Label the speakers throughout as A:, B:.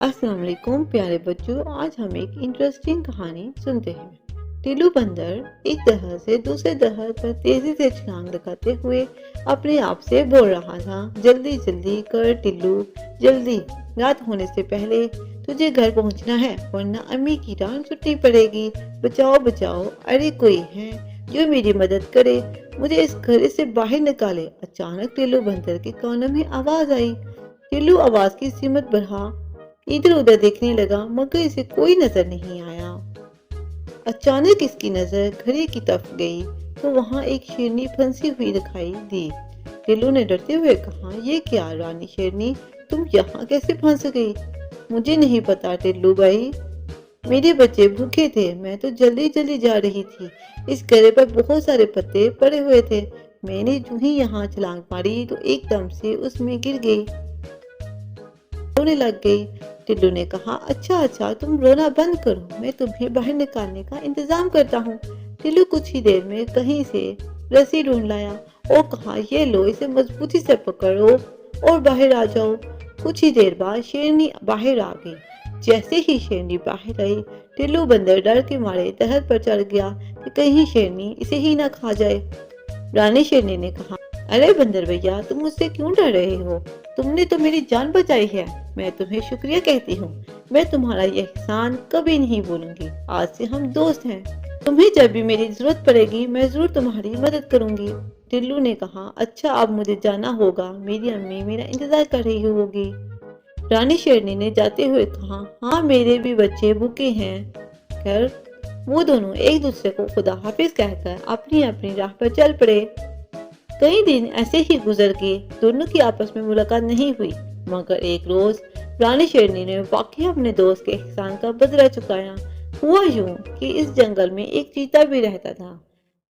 A: अस्सलाम वालेकुम प्यारे बच्चों। आज हम एक इंटरेस्टिंग कहानी सुनते हैं। टिल्लू बंदर एक दरख्त से दूसरे दरख्त पर तेजी से छलांग लगाते हुए अपने आप से बोल रहा था, जल्दी जल्दी कर टिल्लू, जल्दी, रात होने से पहले तुझे घर पहुंचना है वरना अम्मी की डांट सुननी पड़ेगी। बचाओ बचाओ, अरे कोई है जो मेरी मदद करे, मुझे इस घर से बाहर निकाले। अचानक टिल्लू बंदर के कानों में आवाज आई। टिल्लू आवाज की सिमत बढ़ा इधर उधर देखने लगा मगर इसे कोई नजर नहीं आया। अचानक इसकी नजर घड़े की तरफ गई तो वहां एक शेरनी फंसी हुई दिखाई दी। टिल्लू ने डरते हुए कहा, ये क्या रानी शेरनी, तुम यहाँ कैसे फंस गई? मुझे नहीं पता टिल्लू भाई, मेरे बच्चे भूखे थे, मैं तो जल्दी जल्दी जा रही थी। इस गरे पर बहुत सारे पत्ते पड़े हुए थे, मैंने जो ही यहाँ छलांग मारी तो एकदम से उसमें गिर गई, रोने लग गई। टिल्लू ने कहा, अच्छा अच्छा, तुम रोना बंद करो, मैं तुम्हें बाहर निकालने का इंतजाम करता हूँ। टिल्लू कुछ ही देर में कहीं से रस्सी ढूंढ लाया और कहा, ये लो, इसे मजबूती से पकड़ो और बाहर आ जाओ। कुछ ही देर बाद शेरनी बाहर आ गई। जैसे ही शेरनी बाहर आई, टिल्लू बंदर डर के मारे दरख्त पर चढ़ गया कि कहीं शेरनी इसे ही ना खा जाए। रानी शेरनी ने कहा, अरे बंदर भैया, तुम मुझसे क्यों डर रहे हो? तुमने तो मेरी जान बचाई है, मैं तुम्हें शुक्रिया कहती हूँ। मैं तुम्हारा यह एहसान कभी नहीं भूलूंगी। आज से हम दोस्त हैं। तुम्हें जब भी मेरी जरूरत पड़ेगी मैं जरूर तुम्हारी मदद करूंगी। टिल्लू ने कहा, अच्छा अब मुझे जाना होगा, मेरी अम्मी मेरा इंतजार कर रही होगी। रानी शेरनी ने जाते हुए कहा, हाँ मेरे भी बच्चे भूखे हैं। खैर वो दोनों एक दूसरे को खुदा हाफिज कहकर अपनी अपनी राह पर चल पड़े। कई दिन ऐसे ही गुजर गए, दोनों की आपस में मुलाकात नहीं हुई। मगर एक रोज रानी शेरनी ने वाकई अपने दोस्त के एहसान का बदला चुकाया। हुआ यूं कि इस जंगल में एक चीता भी रहता था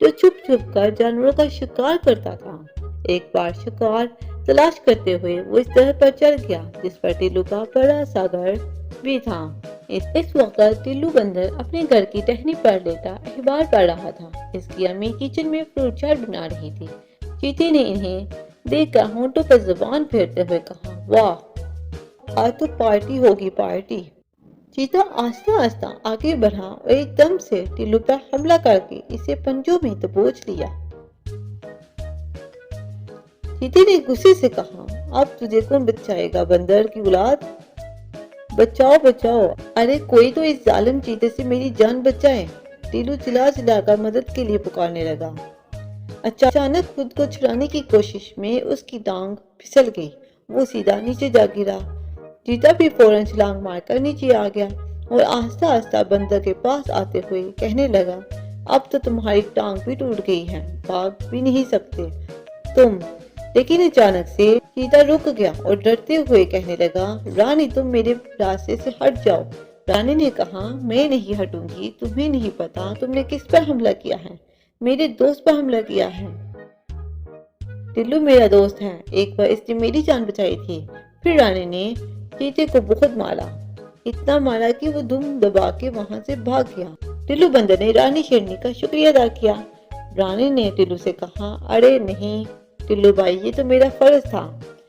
A: जो छुप छुप कर जानवरों का शिकार करता था। एक बार शिकार तलाश करते हुए वो इस तरह पर चढ़ गया जिस पर टिल्लू का बड़ा सा घर भी था। इस वक्त टिल्लू बंदर अपने घर की टहनी पर लेटा अखबार पढ़ रहा था। इसकी अम्मी किचन में फ्रूट चाट बना रही थी। चीते ने इन्हें देखकर होंठों पर जुबान फेरते हुए कहा, वाह, आज तो पार्टी होगी पार्टी। चीता आस्ता आस्ता आगे बढ़ा और एकदम से टिल्लू पर हमला करके इसे पंजों में दबोच लिया। चीते ने गुस्से से कहा, अब तुझे कौन बचाएगा बंदर की औलाद, बचाओ बचाओ, अरे कोई तो इस जालिम चीते से मेरी जान बचाए। टिल्लू चिल्ला चिल्लाकर मदद के लिए पुकारने लगा। अचानक खुद को छुड़ाने की कोशिश में उसकी टांग फिसल गई, वो सीधा नीचे जा गिरा। चीता भी फौरन छलांग मारकर नीचे आ गया और आहिस्ता आहिस्ता बंदर के पास आते हुए कहने लगा, अब तो तुम्हारी टांग भी टूट गई है, भाग भी नहीं सकते तुम। लेकिन अचानक से चीता रुक गया और डरते हुए कहने लगा, रानी तुम मेरे रास्ते से हट जाओ। रानी ने कहा, मैं नहीं हटूंगी, तुम्हें नहीं पता तुमने किस पर हमला किया है, मेरे दोस्त पर हमला किया है। टिल्लू मेरा दोस्त है, एक बार इसने मेरी जान बचाई थी। फिर रानी ने चीते को बहुत मारा, इतना मारा कि वो दुम दबा के वहां से भाग गया। टिल्लू बंदर ने रानी शेरनी का शुक्रिया अदा किया। रानी ने टिल्लू से कहा, अरे नहीं टिल्लू भाई, ये तो मेरा फर्ज था।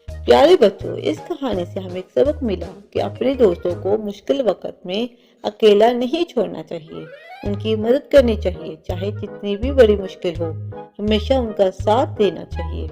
A: प्यारे बच्चों, इस कहानी से हमें एक सबक मिला कि अपने दोस्तों को मुश्किल वक्त में अकेला नहीं छोड़ना चाहिए, उनकी मदद करनी चाहिए, चाहे जितनी भी बड़ी मुश्किल हो, हमेशा उनका साथ देना चाहिए।